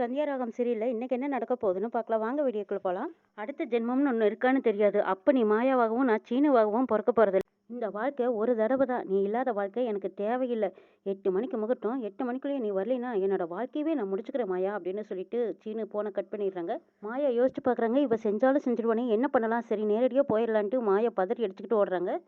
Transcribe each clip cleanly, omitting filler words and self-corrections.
சந்தியாராகம் சரியில்ல. இன்னைக்கு என்ன நடக்க போகுதுன்னு பார்க்கலாம். வாங்க வீடியோக்குள்ள போலாம். அடுத்த ஜென்மம்னு ஒண்ணு இருக்கான்னு தெரியாது. அப்ப நீ மாயாவாகவும், நான் சீனுவாகவும் பொறக்க போறதில்ல. இந்த வாழ்க்கை ஒரு தடவை தான். நீ இல்லாத வாழ்க்கை எனக்கு தேவையில்ல. 8 மணிக்கு முகூர்த்தம். 8 மணிக்குள்ளேயே நீ வரலைன்னா என்னோட வாழ்க்கையவே நான் முடிச்சுக்கிறேன் மாயா அப்படின்னு சொல்லிட்டு சீனு போனை கட் பண்ணிடுறாங்க. மாயா யோசிச்சு பார்க்குறாங்க. இவ செஞ்சாலும் செஞ்சிருவானே, என்ன பண்ணலாம், சரி நேரடியாக போயிடலான்ட்டு மாயா பதறி அடிச்சுக்கிட்டு ஓடுறாங்க.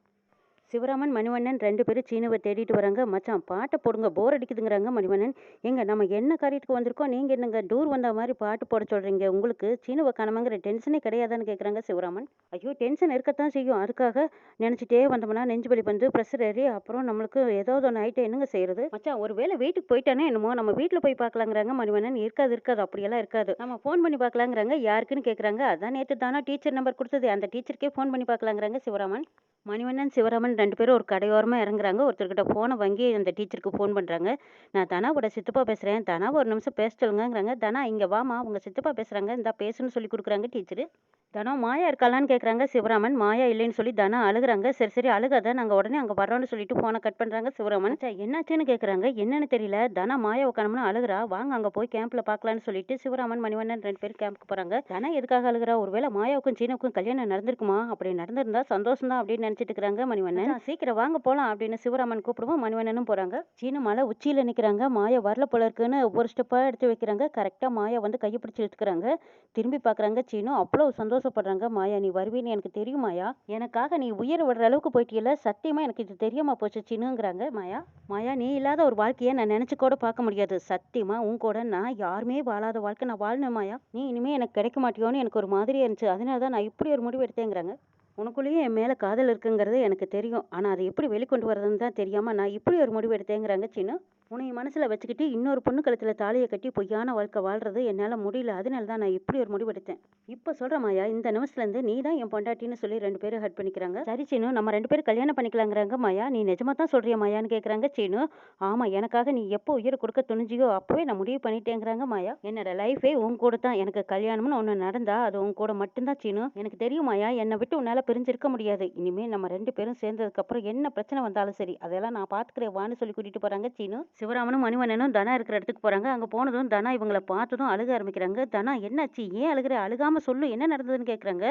சிவராமன், மணிவண்ணன் 2 பேரும் சீனுவை தேடிட்டு வராங்க. மச்சான் பாட்டை போடுங்க, போர் அடிக்குதுங்கிறாங்க மணிவண்ணன். ஏங்க நம்ம என்ன காரியத்துக்கு வந்திருக்கோம், நீங்கள் என்னங்க டூர் வந்த மாதிரி பாட்டு போட சொல்கிறீங்க, உங்களுக்கு சீனுவை காணாமங்கிற டென்ஷனே கிடையாதான்னு கேட்குறாங்க சிவராமன். ஐயோ டென்ஷன் இருக்கத்தான் செய்யும், அதுக்காக நினச்சிட்டே வந்தோம்னா நெஞ்சு வலி வந்து ப்ரெஷர் ஏறி அப்புறம் நம்மளுக்கு ஏதாவது ஒன்று ஆகிட்டு என்னங்க செய்யறது. மச்சான் ஒரு வேளை வீட்டுக்கு போயிட்டானே என்னமோ, நம்ம வீட்டில் போய் பார்க்கலாங்கிறாங்க மணிவண்ணன். இருக்காது அப்படியெல்லாம் இருக்காது, நம்ம ஃபோன் பண்ணி பார்க்கலாங்கிறாங்க. யாருக்குன்னு கேட்குறாங்க. அதான் நேற்று தானா டீச்சர் நம்பர் கொடுத்தது, அந்த டீச்சருக்கே ஃபோன் பண்ணி பார்க்கலாங்கிறாங்க சிவராமன். மணிவண்ணன், சிவராமன் 2 பேரும் ஒரு கடையோரமாக இறங்குறாங்க. ஒருத்தர்கிட்ட ஃபோனை வாங்கி அந்த டீச்சருக்கு ஃபோன் பண்ணுறாங்க. நான் தனாவோட சித்தப்பா பேசுகிறேன், தனாவை ஒரு நிமிஷம் பேச சொல்லுங்கங்கிறாங்க. தனா இங்கே வாமா, உங்கள் சித்தப்பா பேசுகிறாங்க, இந்தா பேசுன்னு சொல்லி கொடுக்குறாங்க டீச்சரு. தனா மாயா இருக்காளான்னு கேட்குறாங்க சிவராமன். மாயா இல்லைன்னு சொல்லி தனா அழுகுறாங்க. சரி அழுகாத, நாங்கள் உடனே அங்கே வர்றோம்னு சொல்லிட்டு ஃபோனை கட் பண்ணுறாங்க சிவராமன். என்னாச்சுன்னு கேட்குறாங்க. என்னன்னு தெரியல, தனா மாயா உட்கானம்னு அழுகுறா, வாங்க அங்கே போய் கேம்பில் பார்க்கலான்னு சொல்லிட்டு சிவராமன், மணிவண்ணன் 2 பேரும் கேம்புக்கு போகிறாங்க. தனா எதுக்காக அழுகுறா, ஒருவேளை மாயாவுக்கும் சீனுக்கும் கல்யாணம் நடந்திருக்குமா, அப்படி நடந்திருந்தா சந்தோஷம் தான் அப்படின்னு நினச்சிட்டு இருக்கிறாங்க மணிவண்ணன். சீக்கிரம் வாங்க போகலாம் அப்படின்னு சிவராமன் கூப்பிடுவோம். மணிவண்ணனும் போகிறாங்க. சீனு மலை உச்சியில் நிற்கிறாங்க. மாயா வரல போல இருக்குன்னு ஒவ்வொரு ஸ்டெப்பாக எடுத்து வைக்கிறாங்க. கரெக்டாக மாயா வந்து கையை பிடிச்சி இழுத்துக்கிறாங்க. திரும்பி பார்க்குறாங்க. சீனு அவ்வளோ சந்தோஷப்படுறாங்க. மாயா நீ வருவீன்னு எனக்கு தெரியும் மாயா, எனக்காக நீ உயிரை விடுற அளவுக்கு போயிட்டியல, சத்தியமாக எனக்கு இது தெரியாமல் போச்சு சீனுங்கிறாங்க மாயா. மாயா நீ இல்லாத ஒரு வாழ்க்கையை நான் நினச்சி கூட பார்க்க முடியாது, சத்தியமாக உன் கூட நான் யாருமே வாழாத வாழ்க்கை நான் வாழணும் மாயா, நீ இனிமேல் எனக்கு கிடைக்க மாட்டியோன்னு எனக்கு ஒரு மாதிரியாக இருந்துச்சு, அதனால தான் நான் இப்படி ஒரு முடிவு எடுத்தேங்கிறாங்க. உனக்குள்ளேயும் என் மேலே காதல் இருக்குங்கிறது எனக்கு தெரியும், ஆனால் அதை எப்படி வெளிக்கொண்டு வரதுன்னு தான் தெரியாமல் நான் இப்படி ஒரு முடிவு எடுத்தேங்கிறாங்க சீனு. உன்னை மனசில் வச்சுக்கிட்டு இன்னொரு பொண்ணு கழுத்தில் தாலியை கட்டி பொய்யான வாழ்க்கை வாழ்றது என்னால் முடியல, அதனால தான் நான் இப்படி ஒரு முடிவு எடுத்தேன். இப்போ சொல்கிற மாயா, இந்த நிமிஷத்துலேருந்து நீ தான் என் பொண்டாட்டின்னு சொல்லி 2 பேரும் ஹட் பண்ணிக்கிறாங்க. சரி சீனு, நம்ம 2 பேரும் கல்யாணம் பண்ணிக்கலாங்கிறாங்க மாயா. நீ நிஜமாக தான் சொல்கிறியா மாயான்னு கேட்குறாங்க சீனு. ஆமாம், எனக்காக நீ எப்போ உயிரை கொடுக்க துணிஞ்சியோ அப்போவே நான் முடிவு பண்ணிட்டேங்கிறாங்க மாயா. என்னோட லைஃபே உன் கூட தான், எனக்கு கல்யாணம்னு ஒன்று நடந்தா அது உன் கூட மட்டும்தான் சீனு, எனக்கு தெரியும் மாயா, என்னை விட்டு உன்னால் பிரிஞ்சிருக்க முடியாது. இனிமேல் நம்ம 2 பேரும் சேர்ந்ததுக்கப்புறம் என்ன பிரச்சனை வந்தாலும் சரி அதெல்லாம் நான் பார்த்துக்கிறேன் வான்னு சொல்லி கூட்டிகிட்டு போகிறாங்க சீனு. சிவராமனும் மணிவண்ணனும் தனா இருக்கிற இடத்துக்கு போகிறாங்க. அங்கே போனதும் தனா இவங்களை பார்த்ததும் அழுக ஆரம்பிக்கிறாங்க. தனா என்னாச்சு, ஏன் அழுகிற, அழுகாமல் சொல்லு, என்ன நடந்ததுன்னு கேட்குறாங்க.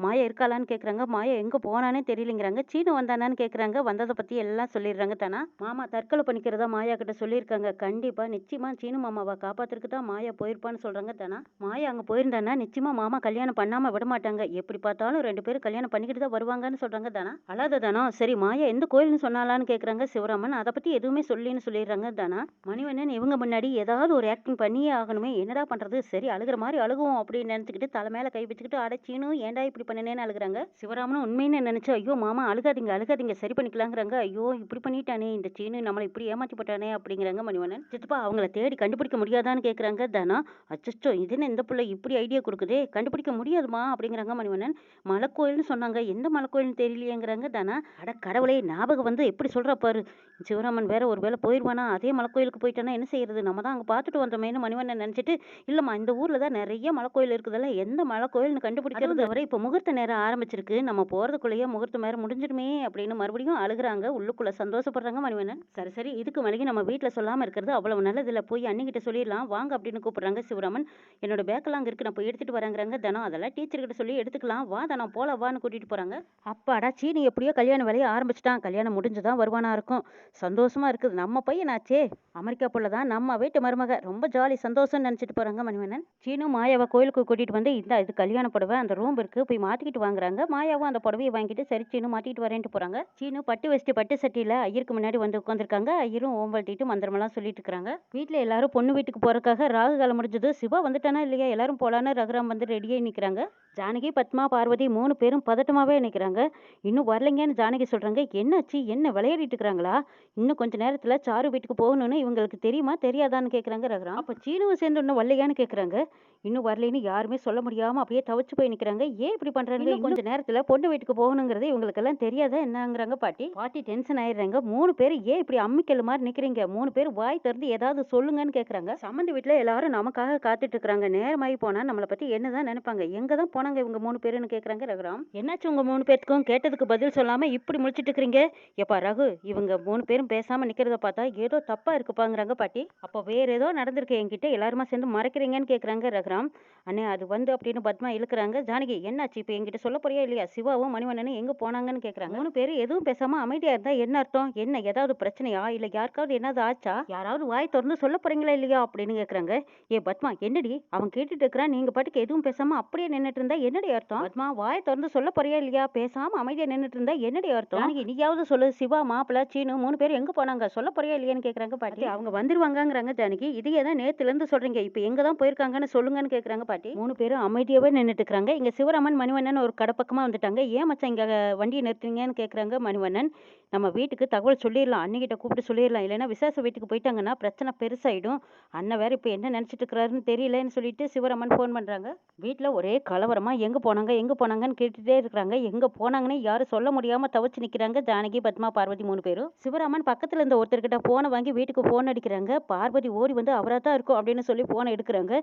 மாயா இருக்காளான்னு கேட்குறாங்க. மாயா எங்கே போனானே தெரியலைங்கிறாங்க. சீனு வந்தானான்னு கேட்குறாங்க. வந்ததை பற்றி எல்லாம் சொல்லிடுறாங்க. தனா மாமா தற்கொலை பண்ணிக்கிறதா மாயா கிட்ட சொல்லியிருக்காங்க. கண்டிப்பாக நிச்சயமாக சீனு மாமாவை காப்பாற்றுறதுக்கு தான் மாயா போயிருப்பான்னு சொல்கிறாங்க. தனா மாயா அங்கே போயிருந்தானா நிச்சயமாக மாமா கல்யாணம் பண்ணாமல் விட மாட்டாங்க, எப்படி பார்த்தாலும் 2 பேரும் கல்யாணம் பண்ணிக்கிட்டு தான் வருவாங்கன்னு சொல்கிறாங்க. தனா அழாத தானோ, சரி மாயா எந்த கோயில்னு சொன்னாலான்னு கேட்குறாங்க சிவராமன். அதை பற்றி எதுவுமே சொல்லின்னு சொல்லிடுறாங்க. தனா மணிவண்ணன் இவங்க முன்னாடி ஏதாவது ஒரு ஆக்டிங் பண்ணியே ஆகணுமே, என்னடா பண்ணுறது, சரி அழுகிற மாதிரி அழுகுவோம் அப்படின்னு நினச்சிக்கிட்டு தலை மேலே கை வச்சுக்கிட்டு அடைச்சின்னு ஏன்டா இப்படி பண்ணினேன்னு அழுகுறாங்க. சிவராமனும் உண்மைன்னு நினச்சி ஐயோ மாமா அழுகாதீங்க அழுகாதீங்க சரி பண்ணிக்கலாங்கிறாங்க. ஐயோ இப்படி பண்ணிட்டானே இந்த சீனு, நம்மளை இப்படி ஏமாற்றி போட்டானே அப்படிங்கிறாங்க மணிவண்ணன். சித்தப்பா அவங்கள தேடி கண்டுபிடிக்க முடியாதான்னு கேட்குறாங்க. தானா அச்சோ இது என்ன இந்த பிள்ளை இப்படி ஐடியா கொடுக்குதே, கண்டுபிடிக்க முடியாதுமா அப்படிங்கிறாங்க மணிவண்ணன். மலைக்கோயில்னு சொன்னாங்க, எந்த மலைக்கோயில்னு தெரியலையேங்கிறாங்க. தானா அட கடவுளே, ஞாபகம் வந்து எப்படி சொல்கிறா பாரு, சிவராமன் வேற ஒரு வேளை போயிடுவானா, அதே மலைக்கோயிலுக்கு போயிட்டானா என்ன செய்யறது, நம்ம தான் அங்கே பார்த்துட்டு வந்தோமேனு மணிவண்ணன் நினச்சிட்டு, இல்லைம்மா இந்த ஊரில் தான் நிறைய மலைக்கோயில் இருக்குதுல்ல, எந்த மலைக்கோயில்னு கண்டுபிடிக்கிறது வரை இப்போ முகூர்த்த நேரம் ஆரம்பிச்சிருக்கு, நம்ம போகிறதுக்குள்ளேயே முகூர்த்த நேரம் முடிஞ்சிடுமே அப்படின்னு மறுபடியும் அழுகுறாங்க. உள்ளுக்குள்ளே சந்தோஷப்படுறாங்க மணிவண்ணன். சரி சரி இதுக்கு மளிகை நம்ம வீட்டில் சொல்லாமல் இருக்கிறது அவ்வளவு நல்லதில்ல, போய் அன்னிக்கிட்ட சொல்லிடலாம் வாங்க அப்படின்னு கூப்பிடுறாங்க சிவராமன். என்னோட பேக்கெல்லாம் அங்கே இருக்குது, நான் போய் எடுத்துகிட்டு வரேங்கிறாங்க. தனம் அதெல்லாம் டீச்சர்கிட்ட சொல்லி எடுத்துக்கலாம் வா தனம் போல வான்னு கூட்டிகிட்டு போகிறாங்க. அப்பாடா சீனி எப்படியோ கல்யாண வேலையை ஆரம்பிச்சிட்டான், கல்யாணம் முடிஞ்சுதான் வருவானா இருக்கும், சந்தோஷமா இருக்குது, நம்ம பையனாச்சே, அமெரிக்கா புள்ள தான் நம்ம வீட்டு மருமக, ரொம்ப ஜாலி சந்தோஷம்னு நினச்சிட்டு போகிறாங்க மணிவண்ணன். சீனு மாயாவை கோயிலுக்கு கூட்டிகிட்டு வந்து இந்த இது கல்யாண புடவை அந்த ரூம் இருக்குது போய் மாற்றிக்கிட்டு வாங்குறாங்க. மாயாவும் அந்த புடவையை வாங்கிட்டு சரி சீனு மாட்டிட்டு வரேன்ட்டு போகிறாங்க. சீனு பட்டு வச்சுட்டு பட்டு சட்டியில் ஐயருக்கு முன்னாடி வந்து உட்காந்துருக்காங்க. ஐயரும் ஓம்பல்ட்டிட்டு மந்திரமெல்லாம் சொல்லிட்டு இருக்காங்க. வீட்டில் எல்லாரும் பொண்ணு வீட்டுக்கு போகிறதுக்காக ராகு காலம் முடிஞ்சது. சிவா வந்துட்டானா இல்லையா எல்லாரும் போகலான்னு ரகுராம் வந்து ரெடியாகி நிற்கிறாங்க. ஜானகி, பத்மா, பார்வதி 3 பேரும் பதட்டமாகவே நிற்கிறாங்க. இன்னும் வரலைங்கன்னு ஜானகி சொல்கிறாங்க. என்னாச்சு, என்ன விளையாடிட்டு இருக்கிறாங்களா, இன்னும் கொஞ்சம் நேரத்தில் சாரு வீட்டுக்கு போகணும்னு இவங்களுக்கு தெரியுமா தெரியாதான்னு கேட்குறாங்க ரகுராம். அப்போ சீனுவை சேர்ந்து இன்னும் வரலையான்னு கேட்குறாங்க. இன்னும் வரலைன்னு யாருமே சொல்ல முடியாமல் அப்படியே தவிச்சு போய் நிற்கிறாங்க. ஏன் இப்படி பண்ணுறாங்க, கொஞ்சம் நேரத்தில் பொண்ணு வீட்டுக்கு போகணுங்கிறது இவங்களுக்கெல்லாம் தெரியாதா என்னங்கிறாங்க பாட்டி. பாட்டி டென்ஷன் ஆயிடுறாங்க. 3 பேர் ஏன் இப்படி அம்மிக்கல் மாதிரி நிற்கிறீங்க, 3 பேர் வாய் திறந்து ஏதாவது சொல்லுங்கன்னு கேட்குறாங்க. சம்மந்தி வீட்டில் எல்லாரும் நமக்காக காத்துட்டு இருக்கிறாங்க, நேரமாகி போனால் நம்மளை பற்றி என்னதான் நினைப்பாங்க, எங்கே தான் போனாங்க இவங்க 3 பேருன்னு கேட்குறாங்க ரகுராம். என்னாச்சு உங்கள் 3 பேருக்கும், கேட்டதுக்கு பதில் சொல்லாமல் இப்படி முடிச்சிட்டு இருக்கிறீங்க. எப்பா ரகு, இவங்க 3 பேரும் பேசாமல் நிற்கிறத பார்த்தா ஏதோ தப்பா இருக்குப்பாங்கிறாங்க பாட்டி. அப்போ வேற ஏதோ நடந்திருக்கு என்கிட்ட எல்லாருமா சேர்ந்து மறைக்கிறீங்கன்னு கேட்குறாங்க ரகுராம். அண்ணே அது வந்து அப்படின்னு பத்மா இழுக்குறாங்க. ஜானகி என்னாச்சு இப்போ என்கிட்ட சொல்ல போறியா இல்லையா? சிவாவும் மணிவண்ணனும் எங்க போனாங்கன்னு கேட்குறாங்க. 3 பேரும் எதுவும் பேசாம அமைதியா இருந்தா என்ன அர்த்தம்? என்ன ஏதாவது பிரச்சனையா? இல்ல யாருக்காவது ஏதாவது ஆச்சா? யாராவது வாய் திறந்து சொல்ல போறீங்களா இல்லையா? அப்படின்னு கேட்குறாங்க. ஏ பத்மா என்னடி அவன் கேட்டுட்டு இருக்கிறான், நீங்க பாட்டுக்கு எதுவும் பேசாம அப்படியே நின்னுட்டு இருந்தா என்னடி அர்த்தம்? பத்மா வாய் திறந்து சொல்ல போறியா இல்லையா? பேசாம அமைதியா நின்னுட்டு இருந்தா என்னடி அர்த்தம்? ஜானகி நீயாவது சொல்லு. சிவா மாப்பிள்ள சீனு 3 பேரும் எங்க போனாங்க? சொல்ல போறியா இல்லையான்னு கேட்குறாங்க பாட்டி. அவங்க வந்துருவாங்கங்கிறாங்க ஜானகி. இதையே தான் நேத்துல இருந்து சொல்றீங்க, இப்போ எங்க தான் போயிருக்காங்கன்னு சொல்லுங்கன்னு கேட்குறாங்க பாட்டி. 3 பேரும் அமைதியாவே நின்னுட்டு இருக்காங்க. இங்க சிவராமன் மணிவண்ணன் ஒரு கடை பக்கமா வந்துட்டாங்க. ஏன் மச்சான் இங்க வண்டியை நிறுத்துறீங்கன்னு கேட்குறாங்க மணிவண்ணன். நம்ம வீட்டுக்கு தகவல் சொல்லிடலாம், அண்ணிக்கிட்ட கூப்பிட்டு சொல்லிடலாம், இல்லைன்னா விசேஷ வீட்டுக்கு போயிட்டாங்கன்னா பிரச்சனை பெருசாயிடும். அண்ணன் வேற இப்போ என்ன நினைச்சிட்டு இருக்கிறாருன்னு தெரியலன்னு சொல்லிட்டு சிவராமன் ஃபோன் பண்றாங்க. வீட்டில் ஒரே கலவரமா எங்க போனாங்க எங்க போனாங்கன்னு கேட்டுட்டே இருக்கிறாங்க. எங்க போனாங்கன்னு யாரும் சொல்ல முடியாம தவிச்சு நிக்கிறாங்க ஜானகி, பத்மா, பார்வதி 3 பேரும். சிவராமன் பக்கத்துல இருந்த ஒருத்தர்கிட்ட போனை வாங்கி வீட்டுக்கு போன் அடிக்கிறாங்க. பார்வதி ஓடி வந்து அவரா தான் இருக்கும் அப்படின்னு சொல்லி போனை எடுக்கிறாங்க.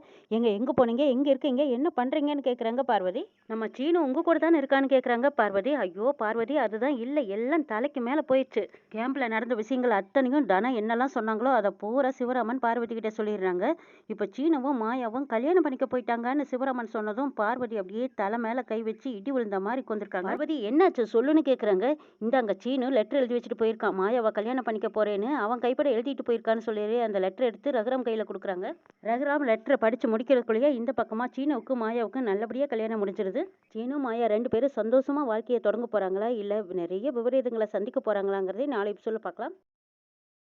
எங்க போனீங்க, எங்க இருக்கீங்க, என்ன பண்றீங்கன்னு கேட்குறாங்க பார்வதி. நம்ம சீனு உங்க கூட தானே இருக்கான்னு கேட்குறாங்க பார்வதி. ஐயோ பார்வதி அதுதான் இல்லை, எல்லாம் தலைக்கு மேலே போயிடுச்சு. கேம்ப்ல நடந்த விஷயங்கள் அத்தனையும் தனா என்னெல்லாம் சொன்னாங்களோ அதை பூரா சிவராமன் பார்வதி கிட்ட சொல்லிடுறாங்க. இப்போ சீனுவும் மாயாவும் கல்யாணம் பண்ணிக்க போயிட்டாங்கன்னு சிவராமன் சொன்னதும் பார்வதி அப்படியே தலை மேலே கை வச்சு இடி விழுந்த மாதிரி கொண்டிருக்காங்க. பார்வதி என்னாச்சு சொல்லுன்னு கேட்குறாங்க. இந்தாங்க சீனு லெட்டர் எழுதி வச்சுட்டு போயிருக்கான், மாயாவை கல்யாணம் பண்ணிக்க போறேன்னு அவன் கைப்பட எழுதிட்டு போயிருக்கான்னு சொல்லி அந்த லெட்டர் எடுத்து ரகுராம் கையில் கொடுக்குறாங்க. ரகுராம் லெட்டரை படித்து முடிக்கிறதுக்குள்ளேயே இந்த பக்கமாக சீனுவுக்கும் மாயாவுக்கும் நல்லபடியாக கல்யாணம் முடிஞ்சிருது. சீனு மாயா 2 பேரும் சந்தோஷமா வாழ்க்கையை தொடங்க போறாங்களா இல்லை நிறைய விபரீதங்களை சந்திக்க போறாங்களாங்கிறதை நாளை எபிசோட்ல பார்க்கலாம்.